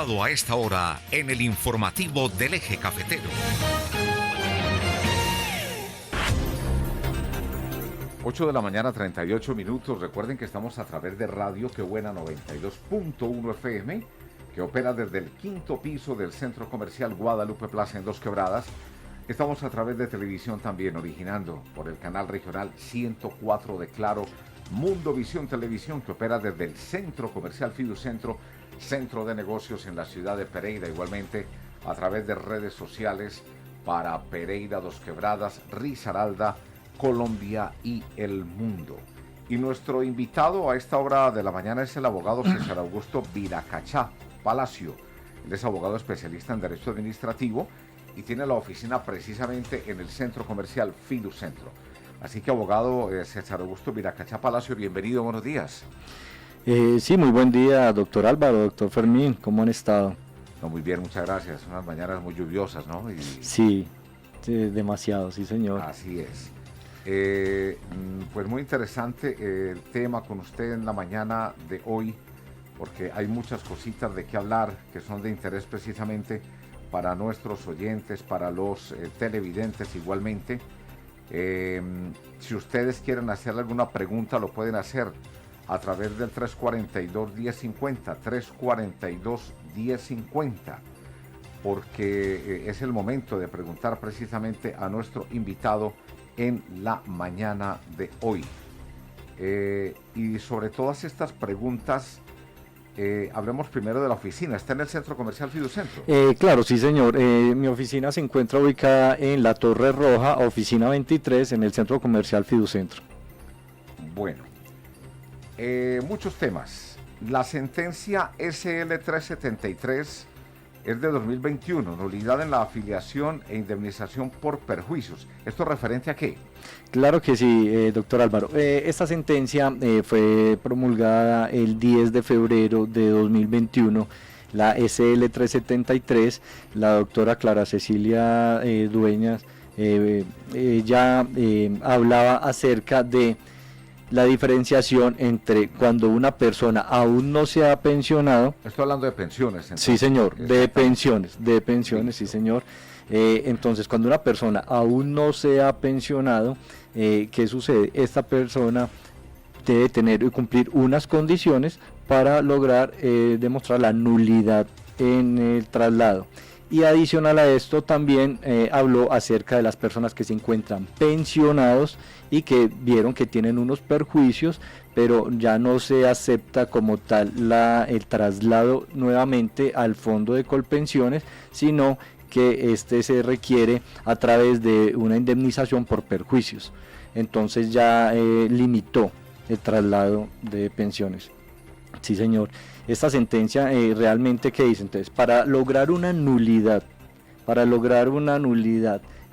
invitado a esta hora en el informativo del Eje Cafetero. 8 de la mañana, 38 minutos. Recuerden que estamos a través de Radio Qué Buena 92.1 FM, que opera desde el quinto piso del Centro Comercial Guadalupe Plaza en Dos Quebradas. Estamos a través de televisión también, originando por el canal regional 104 de Claro, Mundo Visión Televisión, que opera desde el Centro Comercial Fiducentro, centro de negocios en la ciudad de Pereira, igualmente a través de redes sociales para Pereira, Dos Quebradas, Risaralda, Colombia y el mundo. Y nuestro invitado a esta hora de la mañana es el abogado César Augusto Viracachá Palacio. Él es abogado especialista en Derecho Administrativo y tiene la oficina precisamente en el Centro Comercial Fiducentro. Así que, abogado César Augusto Viracachá Palacio, bienvenido, buenos días. Sí, muy buen día, doctor Álvaro, doctor Fermín, ¿cómo han estado? No, muy bien, muchas gracias. Unas mañanas muy lluviosas, ¿no? Sí, demasiado, sí, señor. Así es. Pues muy interesante el tema con usted en la mañana de hoy, porque hay muchas cositas de qué hablar que son de interés precisamente para nuestros oyentes, para los televidentes igualmente. Si ustedes quieren hacer alguna pregunta, lo pueden hacer a través del 342-1050, 342-1050, porque es el momento de preguntar precisamente a nuestro invitado en la mañana de hoy. Y sobre todas estas preguntas, hablemos primero de la oficina. ¿Está en el Centro Comercial Fiducentro? Claro, sí, señor. Mi oficina se encuentra ubicada en la Torre Roja, oficina 23, en el Centro Comercial Fiducentro. Bueno, muchos temas. La sentencia SL 373 es de 2021, nulidad en la afiliación e indemnización por perjuicios. ¿Esto referente a qué? Claro que sí, doctor Álvaro. Esta sentencia fue promulgada el 10 de febrero de 2021, la SL 373, la doctora Clara Cecilia Dueñas, ella hablaba acerca de la diferenciación entre cuando una persona aún no se ha pensionado. Estoy hablando de pensiones. Entonces. Sí, señor, de pensiones, sí, señor. Entonces, cuando una persona aún no se ha pensionado, ¿qué sucede? Esta persona debe tener y cumplir unas condiciones para lograr demostrar la nulidad en el traslado. Y adicional a esto también habló acerca de las personas que se encuentran pensionados y que vieron que tienen unos perjuicios, pero ya no se acepta como tal el traslado nuevamente al fondo de Colpensiones, sino que este se requiere a través de una indemnización por perjuicios. Entonces ya limitó el traslado de pensiones. Sí, señor. Esta sentencia realmente, ¿qué dice? Entonces, para lograr una nulidad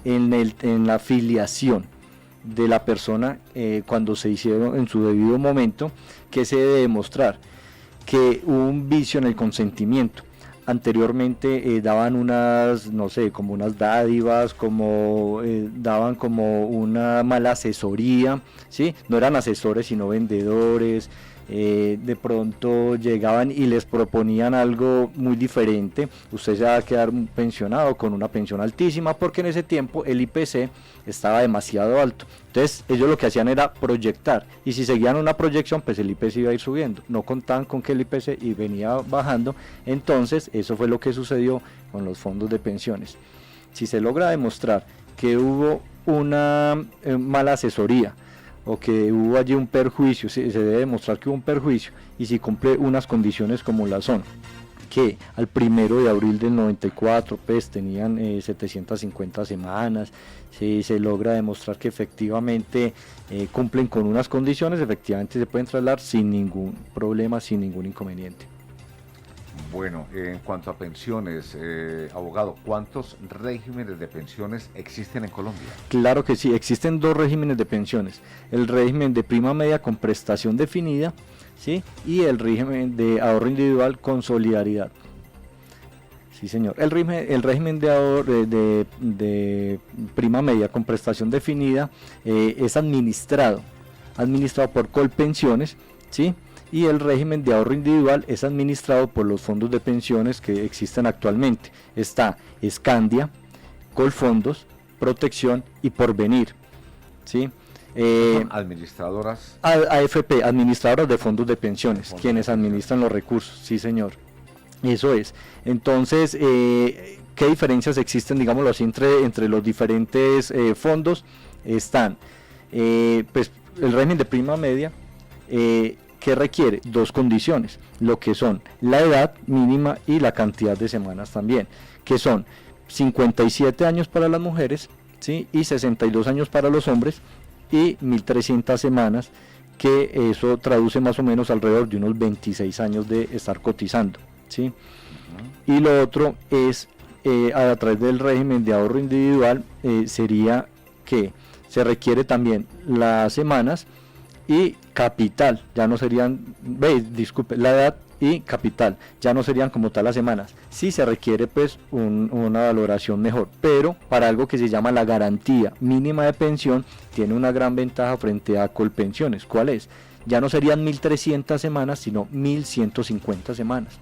en la afiliación de la persona cuando se hicieron en su debido momento, que se debe demostrar que hubo un vicio en el consentimiento. Anteriormente daban unas, no sé, como unas dádivas, daban como una mala asesoría, ¿sí? No eran asesores sino vendedores. De pronto llegaban y les proponían algo muy diferente. Usted se va a quedar pensionado con una pensión altísima, porque en ese tiempo el IPC estaba demasiado alto. Entonces ellos lo que hacían era proyectar, y si seguían una proyección, pues el IPC iba a ir subiendo. No contaban con que el IPC venía bajando. Entonces eso fue lo que sucedió con los fondos de pensiones. Si se logra demostrar que hubo una mala asesoría, o que hubo allí un perjuicio, se debe demostrar que hubo un perjuicio, y si cumple unas condiciones como las son, que al 1 de abril del 94 pues tenían 750 semanas, si se logra demostrar que efectivamente cumplen con unas condiciones, efectivamente se pueden trasladar sin ningún problema, sin ningún inconveniente. Bueno, en cuanto a pensiones, abogado, ¿cuántos regímenes de pensiones existen en Colombia? Claro que sí, existen dos regímenes de pensiones: el régimen de prima media con prestación definida, ¿sí? Y el régimen de ahorro individual con solidaridad. Sí, señor. El régimen de ahorro de prima media con prestación definida es administrado por Colpensiones, ¿sí? y el régimen de ahorro individual es administrado por los fondos de pensiones que existen actualmente. Está Scandia, Colfondos, Protección y Porvenir, ¿sí? Administradoras. AFP, administradoras de fondos de pensiones, quienes administran los recursos, sí señor, eso es. Entonces, ¿qué diferencias existen, digámoslo así, entre los diferentes fondos? Están, pues, el régimen de prima media, que requiere dos condiciones, lo que son la edad mínima y la cantidad de semanas también, que son 57 años para las mujeres, ¿sí? Y 62 años para los hombres, y 1.300 semanas, que eso traduce más o menos alrededor de unos 26 años de estar cotizando, ¿sí? Y lo otro es, a través del régimen de ahorro individual, sería que se requiere también las semanas y capital, ya no serían, la edad y capital, ya no serían como tal las semanas. Sí se requiere pues una valoración mejor, pero para algo que se llama la garantía mínima de pensión, tiene una gran ventaja frente a Colpensiones. ¿Cuál es? Ya no serían 1.300 semanas, sino 1.150 semanas,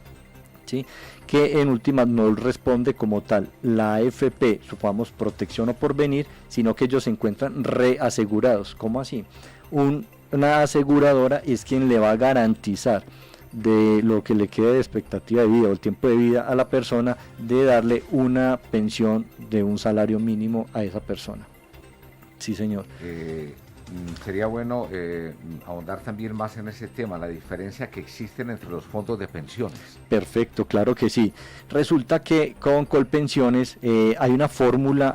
¿sí? Que en últimas no responde como tal la AFP, supongamos Protección o Porvenir, sino que ellos se encuentran reasegurados. ¿Cómo así? Una aseguradora es quien le va a garantizar de lo que le quede de expectativa de vida o el tiempo de vida a la persona, de darle una pensión de un salario mínimo a esa persona. Sí, señor. Sería bueno ahondar también más en ese tema, la diferencia que existen entre los fondos de pensiones. Perfecto, claro que sí. Resulta que con Colpensiones hay una fórmula,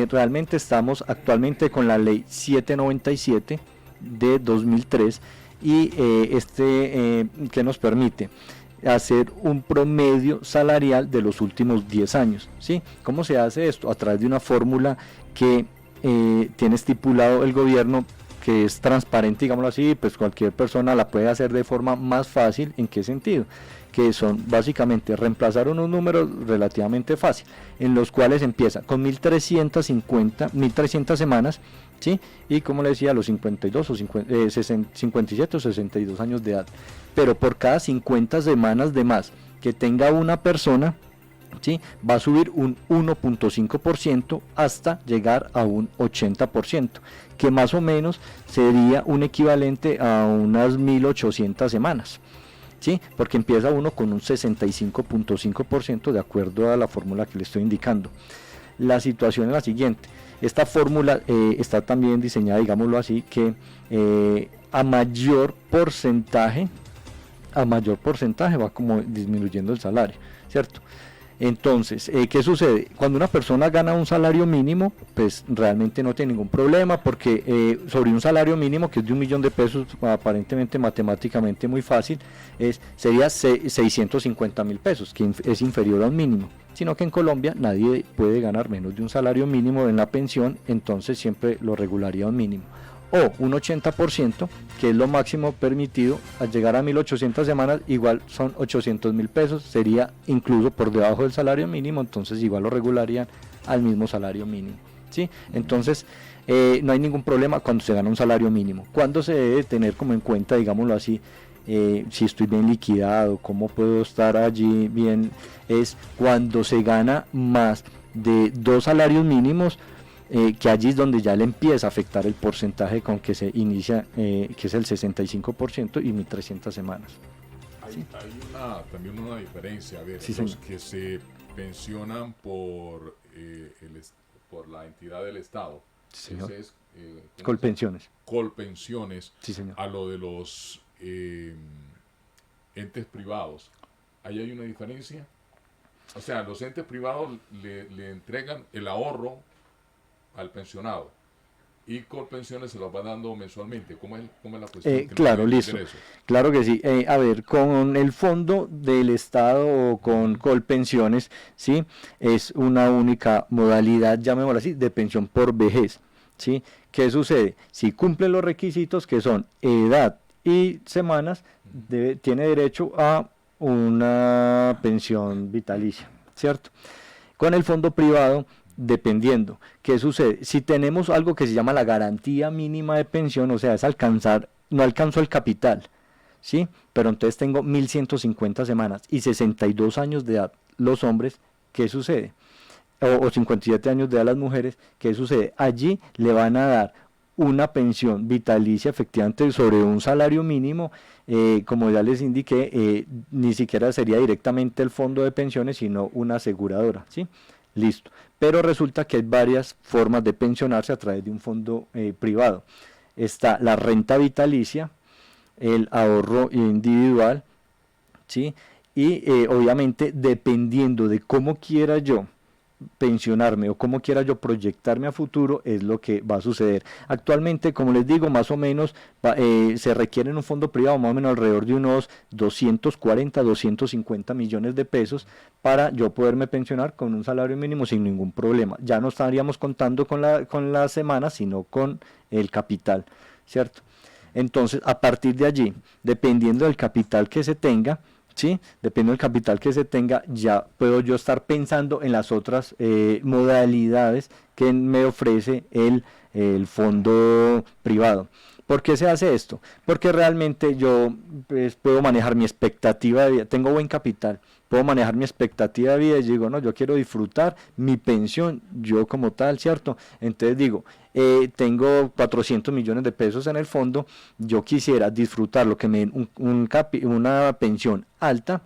realmente estamos actualmente con la ley 797 de 2003, y que nos permite hacer un promedio salarial de los últimos 10 años, ¿sí? ¿Cómo se hace esto? A través de una fórmula que tiene estipulado el gobierno, que es transparente, digámoslo así, pues cualquier persona la puede hacer de forma más fácil. ¿En qué sentido? Que son básicamente reemplazar unos números relativamente fácil, en los cuales empieza con 1.300 semanas, ¿sí? Y como le decía, los 52 o 57 o 62 años de edad, pero por cada 50 semanas de más que tenga una persona, ¿sí? Va a subir un 1.5% hasta llegar a un 80%, que más o menos sería un equivalente a unas 1.800 semanas, ¿sí? Porque empieza uno con un 65.5% de acuerdo a la fórmula que le estoy indicando. La situación es la siguiente: esta fórmula está también diseñada, digámoslo así, que a mayor porcentaje va como disminuyendo el salario, ¿cierto? Entonces, ¿qué sucede? Cuando una persona gana un salario mínimo, pues realmente no tiene ningún problema, porque sobre un salario mínimo que es de 1.000.000 de pesos, aparentemente matemáticamente muy fácil, sería 650.000 pesos, que es inferior a un mínimo. Sino que en Colombia nadie puede ganar menos de un salario mínimo en la pensión, entonces siempre lo regularía un mínimo. O un 80%, que es lo máximo permitido, al llegar a 1.800 semanas, igual son 800.000 pesos, sería incluso por debajo del salario mínimo, entonces igual lo regularían al mismo salario mínimo, ¿sí? Entonces, no hay ningún problema cuando se gana un salario mínimo. ¿Cuándo se debe tener como en cuenta, digámoslo así, si estoy bien liquidado, cómo puedo estar allí bien? Es cuando se gana más de 2 salarios mínimos, que allí es donde ya le empieza a afectar el porcentaje con que se inicia, que es el 65% y 1.300 semanas. Hay también una diferencia, a ver, sí, los que se pensionan por la entidad del Estado, sí, ese es, Colpensiones. Colpensiones, sí, señor. A lo de los entes privados, ¿ahí hay una diferencia? O sea, los entes privados le entregan el ahorro al pensionado y Colpensiones se lo va dando mensualmente. ¿Cómo es la cuestión? Claro, listo. Claro que sí. A ver, con el fondo del Estado o con Colpensiones, ¿sí? Es una única modalidad, llamémosla así, de pensión por vejez, ¿sí? ¿Qué sucede? Si cumple los requisitos, que son edad y semanas, tiene derecho a una pensión vitalicia, ¿cierto? Con el fondo privado, dependiendo. ¿Qué sucede? Si tenemos algo que se llama la garantía mínima de pensión, o sea, es no alcanzó el capital, ¿sí? Pero entonces tengo 1150 semanas y 62 años de edad los hombres, ¿qué sucede? O 57 años de edad las mujeres, ¿qué sucede? Allí le van a dar una pensión vitalicia efectivamente sobre un salario mínimo, como ya les indiqué, ni siquiera sería directamente el fondo de pensiones, sino una aseguradora, ¿sí? Listo. Pero resulta que hay varias formas de pensionarse a través de un fondo privado. Está la renta vitalicia, el ahorro individual, ¿sí? Y obviamente dependiendo de cómo quiera yo pensionarme o cómo quiera yo proyectarme a futuro es lo que va a suceder. Actualmente, como les digo, más o menos se requiere en un fondo privado más o menos alrededor de unos 240, 250 millones de pesos para yo poderme pensionar con un salario mínimo sin ningún problema. Ya no estaríamos contando con la semana, sino con el capital, ¿cierto? Entonces, a partir de allí, dependiendo del capital que se tenga, ¿sí? Dependiendo del capital que se tenga, ya puedo yo estar pensando en las otras modalidades que me ofrece el fondo privado. ¿Por qué se hace esto? Porque realmente yo pues, puedo manejar mi expectativa de vida, tengo buen capital, puedo manejar mi expectativa de vida y digo, no, yo quiero disfrutar mi pensión, yo como tal, ¿cierto? Entonces digo, tengo 400 millones de pesos en el fondo, yo quisiera disfrutar lo que me den una pensión alta,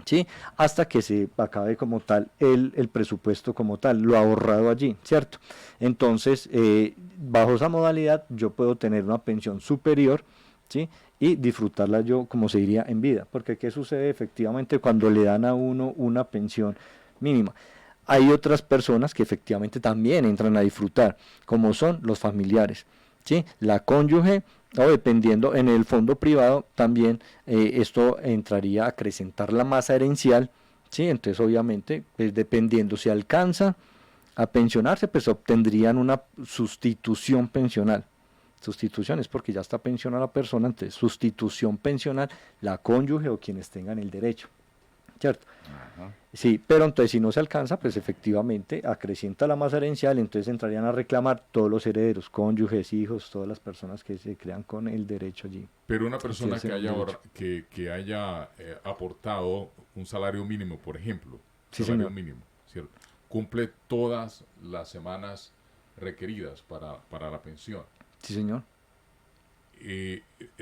¿sí? Hasta que se acabe como tal el presupuesto como tal, lo ahorrado allí, ¿cierto? Entonces, bajo esa modalidad yo puedo tener una pensión superior, ¿sí? Y disfrutarla yo, como se diría, en vida, porque ¿qué sucede efectivamente cuando le dan a uno una pensión mínima? Hay otras personas que efectivamente también entran a disfrutar, como son los familiares, ¿sí? La cónyuge, o dependiendo en el fondo privado también esto entraría a acrecentar la masa herencial, ¿sí? Entonces obviamente pues, dependiendo si alcanza a pensionarse, pues obtendrían una sustitución pensional. Sustitución es porque ya está pensionada la persona, entonces sustitución pensional, la cónyuge o quienes tengan el derecho, ¿cierto? Ajá. Sí, pero entonces si no se alcanza, pues efectivamente acrecienta la masa herencial, entonces entrarían a reclamar todos los herederos, cónyuges, hijos, todas las personas que se crean con el derecho allí. Pero una persona Entonces, que haya aportado un salario mínimo, por ejemplo, Sí, salario señor. mínimo, ¿cierto? Cumple todas las semanas requeridas para la pensión. Sí, señor.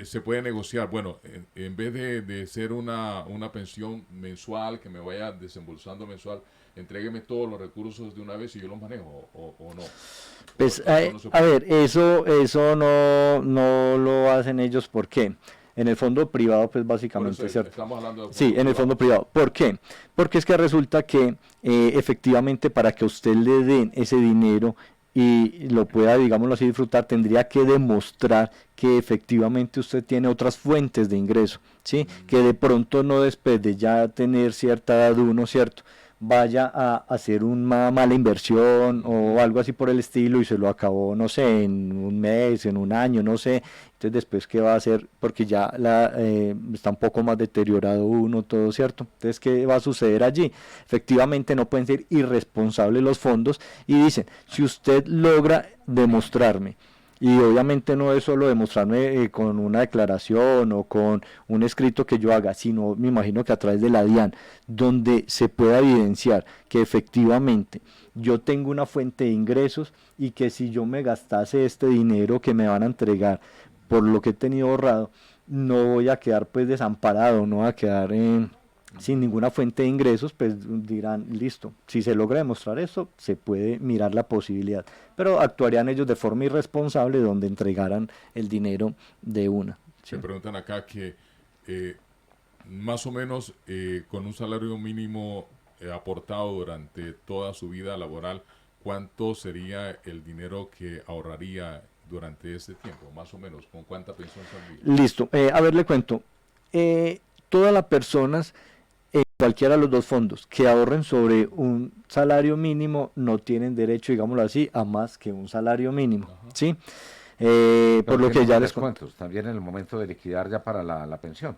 Se puede negociar, bueno, en vez de ser una pensión mensual que me vaya desembolsando mensual, entrégueme todos los recursos de una vez y yo los manejo, o no. Pues, Eso no se a puede. ver, eso no lo hacen ellos, ¿por qué? En el fondo privado, pues Por básicamente, eso ¿cierto? estamos hablando de Sí, en el fondo privado. ¿Por qué? Porque es que resulta que efectivamente para que a usted le den ese dinero y lo pueda, digámoslo así, disfrutar, tendría que demostrar que efectivamente usted tiene otras fuentes de ingreso, ¿sí? Que de pronto no después de ya tener cierta edad uno, ¿cierto? Vaya a hacer una mala inversión o algo así por el estilo y se lo acabó, no sé, en un mes, en un año, no sé. Entonces después, ¿qué va a hacer? Porque ya está un poco más deteriorado uno, todo, ¿cierto? Entonces, ¿qué va a suceder allí? Efectivamente no pueden ser irresponsables los fondos y dicen, si usted logra demostrarme, y obviamente no es solo demostrarme con una declaración o con un escrito que yo haga, sino me imagino que a través de la DIAN, donde se pueda evidenciar que efectivamente yo tengo una fuente de ingresos y que si yo me gastase este dinero que me van a entregar por lo que he tenido ahorrado, no voy a quedar pues desamparado, no voy a quedar sin ninguna fuente de ingresos, pues dirán, listo, si se logra demostrar eso, se puede mirar la posibilidad, pero actuarían ellos de forma irresponsable donde entregaran el dinero de una. ¿Sí? Me preguntan acá que más o menos con un salario mínimo aportado durante toda su vida laboral, ¿cuánto sería el dinero que ahorraría durante ese tiempo? Más o menos, ¿con cuánta pensión saldría? Listo, a ver, le cuento. Todas las personas en cualquiera de los dos fondos que ahorren sobre un salario mínimo no tienen derecho, digámoslo así, a más que un salario mínimo, Ajá. ¿sí? Pero Por lo que tiene ya más les conté. descuentos también en el momento de liquidar ya para la pensión.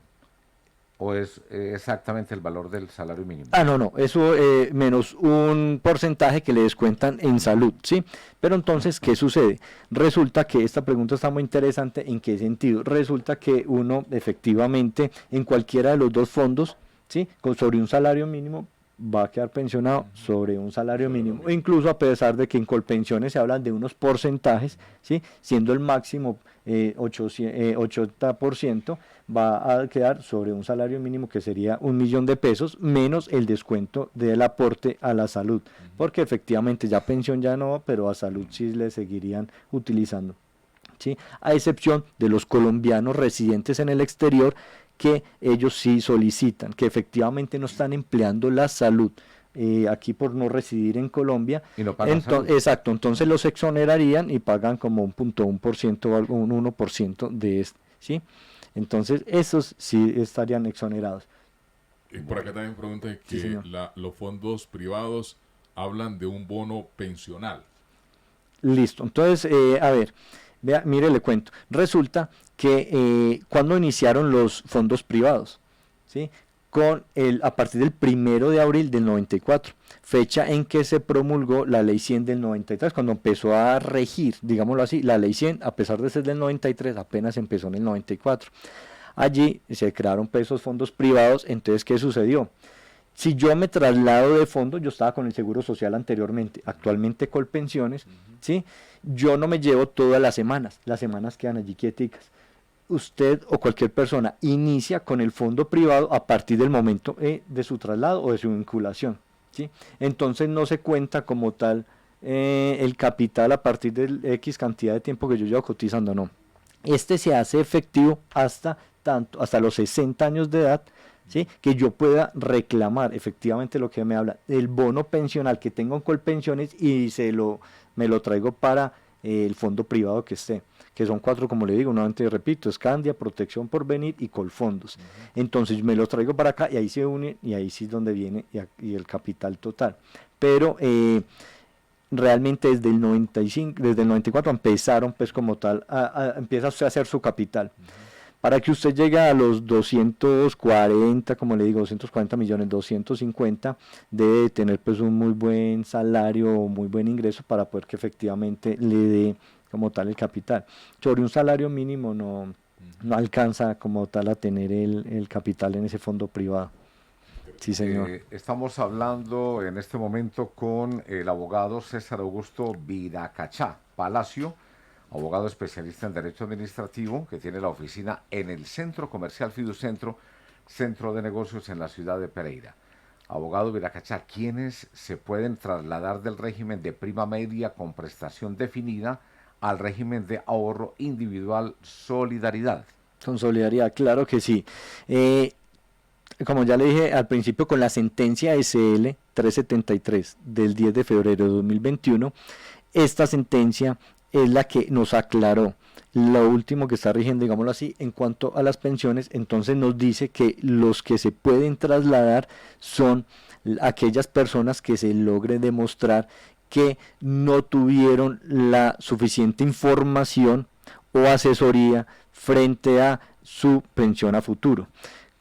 ¿O es exactamente el valor del salario mínimo? No, eso menos un porcentaje que le descuentan en salud, ¿sí? Pero entonces, ¿qué sucede? Resulta que esta pregunta está muy interesante. ¿En qué sentido? Resulta que uno efectivamente en cualquiera de los dos fondos, ¿sí? Sobre un salario mínimo va a quedar pensionado sobre un salario mínimo, incluso a pesar de que en Colpensiones se hablan de unos porcentajes, ¿sí? Siendo el máximo 80%, va a quedar sobre un salario mínimo que sería 1.000.000 de pesos menos el descuento del aporte a la salud, porque efectivamente ya pensión ya no, pero a salud sí le seguirían utilizando, ¿sí? A excepción de los colombianos residentes en el exterior, que ellos sí solicitan, que efectivamente no están empleando la salud aquí por no residir en Colombia. Y no pagan salud. Exacto, entonces los exonerarían y pagan como un 0.1% o algo, un 1% de este, ¿sí? Entonces esos sí estarían exonerados. Y por acá también pregunta que Sí, los fondos privados hablan de un bono pensional. Listo, entonces, a ver, vea, mire, le cuento. Resulta que cuando iniciaron los fondos privados, ¿sí? A partir del 1 de abril del 94, fecha en que se promulgó la ley 100 del 93, cuando empezó a regir, digámoslo así, la ley 100, a pesar de ser del 93, apenas empezó en el 94. Allí se crearon esos fondos privados. Entonces, ¿qué sucedió? Si yo me traslado de fondo, yo estaba con el Seguro Social anteriormente, actualmente Colpensiones, ¿sí? Yo no me llevo todas las semanas quedan allí quieticas. Usted o cualquier persona inicia con el fondo privado a partir del momento de su traslado o de su vinculación, ¿sí? Entonces no se cuenta como tal el capital a partir del X cantidad de tiempo que yo llevo cotizando, no. Este se hace efectivo hasta los 60 años de edad, ¿sí? Que yo pueda reclamar efectivamente lo que me habla, el bono pensional que tengo en Colpensiones, y me lo traigo para el fondo privado que esté, que son 4, como le digo, nuevamente repito: Scandia, Protección Porvenir y Colfondos. Entonces me los traigo para acá y ahí se unen, y ahí sí es donde viene y el capital total. Pero realmente desde el 95, desde el 94 empezaron pues como tal, empieza usted a hacer su capital. Para que usted llegue a los 240, como le digo, 240 millones, 250, debe tener pues un muy buen salario, muy buen ingreso, para poder que efectivamente le dé como tal el capital. Sobre un salario mínimo no alcanza como tal a tener el capital en ese fondo privado. Sí, señor. Estamos hablando en este momento con el abogado César Augusto Viracachá Palacio, abogado especialista en Derecho Administrativo, que tiene la oficina en el Centro Comercial Fiducentro, Centro de Negocios en la ciudad de Pereira. Abogado Viracachá, ¿quiénes se pueden trasladar del régimen de prima media con prestación definida al régimen de ahorro individual Solidaridad? Con solidaridad, claro que sí. Como ya le dije al principio, con la sentencia SL 373 del 10 de febrero de 2021, esta sentencia es la que nos aclaró lo último que está rigiendo, digámoslo así, en cuanto a las pensiones. Entonces nos dice que los que se pueden trasladar son aquellas personas que se logre demostrar que no tuvieron la suficiente información o asesoría frente a su pensión a futuro.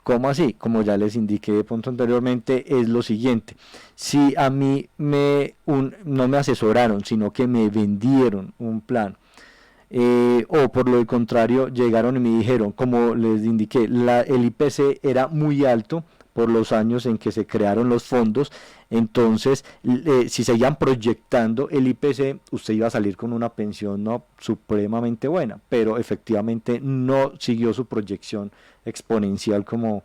¿Cómo así? Como ya les indiqué de pronto anteriormente, es lo siguiente: si a mí no me asesoraron, sino que me vendieron un plan, o por lo contrario llegaron y me dijeron, como les indiqué, el IPC era muy alto por los años en que se crearon los fondos, entonces si seguían proyectando el IPC, usted iba a salir con una pensión no supremamente buena, pero efectivamente no siguió su proyección exponencial como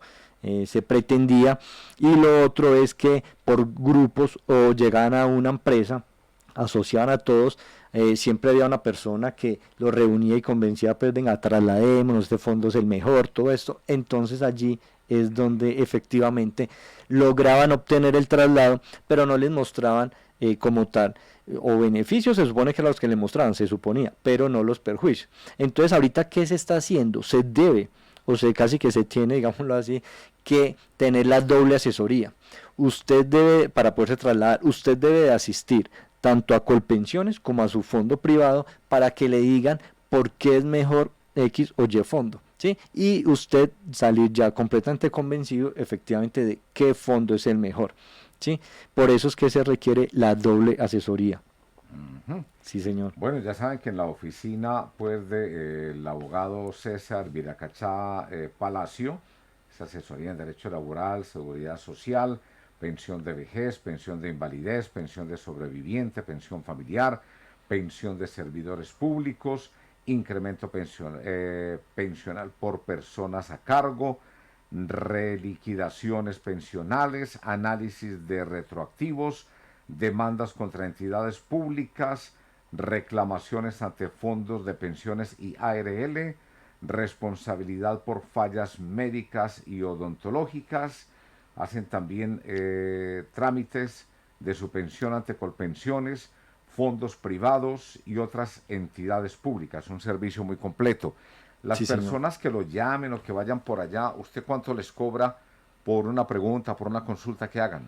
se pretendía. Y lo otro es que por grupos o llegaban a una empresa, asociaban a todos, siempre había una persona que lo reunía y convencía, pues venga, trasladémonos, este fondo es el mejor, todo esto. Entonces allí es donde efectivamente lograban obtener el traslado, pero no les mostraban como tal, o beneficios, se supone que los que le mostraban, se suponía, pero no los perjuicios. Entonces ahorita, ¿qué se está haciendo? Se debe, o sea, casi que se tiene, digámoslo así, que tener la doble asesoría. Usted debe, para poderse trasladar, usted debe de asistir tanto a Colpensiones como a su fondo privado para que le digan por qué es mejor X o Y fondo. ¿sí? Y usted salir ya completamente convencido efectivamente de qué fondo es el mejor, ¿sí? Por eso es que se requiere la doble asesoría. Ujú. Sí, señor. Bueno, ya saben que en la oficina pues de el abogado César Viracachá Palacio, es asesoría en derecho laboral, seguridad social, pensión de vejez, pensión de invalidez, pensión de sobreviviente, pensión familiar, pensión de servidores públicos, incremento pensional por personas a cargo, reliquidaciones pensionales, análisis de retroactivos, demandas contra entidades públicas, reclamaciones ante fondos de pensiones y ARL, responsabilidad por fallas médicas y odontológicas, hacen también trámites de su pensión ante Colpensiones, fondos privados y otras entidades públicas, un servicio muy completo. Las Sí, señor. personas que lo llamen o que vayan por allá, ¿usted cuánto les cobra por una pregunta, por una consulta que hagan?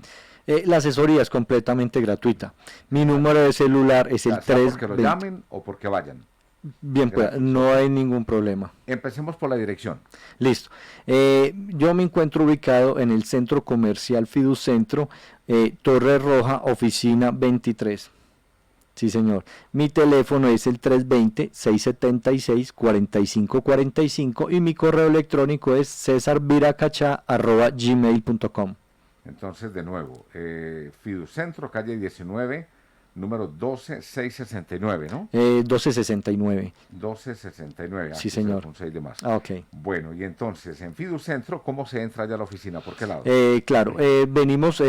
La asesoría es completamente gratuita. Mi número de celular es el Ya sea porque lo 320. llamen o porque vayan. Bien, pues, Gratis, no ok. hay ningún problema. Empecemos por la dirección. Listo. Yo me encuentro ubicado en el Centro Comercial Fiducentro, Torre Roja, oficina 23. Sí, señor. Mi teléfono es el 320-676-4545 y mi correo electrónico es cesarviracacha@gmail.com. Entonces, de nuevo, Fiducentro, calle 19, número 12669, ¿no? 1269. 1269. Sí, aquí se le señor. pone un 6 de más. Ah, ok. Bueno, y entonces, en Fiducentro, ¿cómo se entra ya a la oficina? ¿Por qué lado? Claro, venimos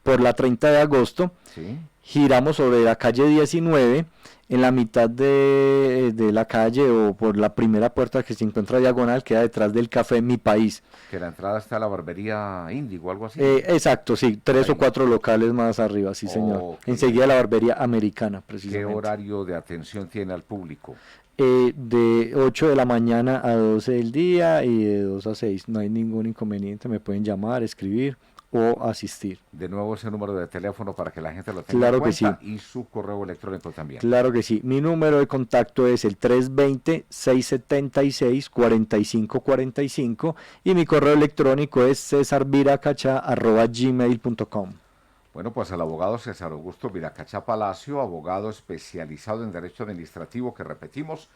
por la 30 de agosto. Sí. Giramos sobre la calle 19, en la mitad de la calle o por la primera puerta que se encuentra diagonal, queda detrás del café Mi País. Que la entrada está a la barbería Índigo, algo así. Exacto, sí, 3 Ahí. o 4 locales más arriba, sí, señor. Ok. Enseguida la barbería americana, ¿Qué precisamente. horario de atención tiene al público? De 8 de la mañana a 12 del día y de 2 a 6. No hay ningún inconveniente, me pueden llamar, escribir o asistir. De nuevo ese número de teléfono para que la gente lo tenga Claro en que cuenta sí. y su correo electrónico también. Claro que sí. Mi número de contacto es el 320-676-4545 y mi correo electrónico es cesarviracacha@gmail.com. Bueno, pues el abogado César Augusto Viracachá Palacio, abogado especializado en Derecho Administrativo, que repetimos,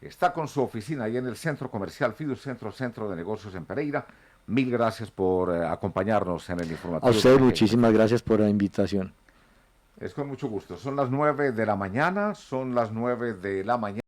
está con su oficina ahí en el Centro Comercial Fiducentro, Centro de Negocios en Pereira. Mil gracias por acompañarnos en el informativo. A ustedes de muchísimas gracias por la invitación. Es con mucho gusto. Son las 9 de la mañana, son las 9 de la mañana.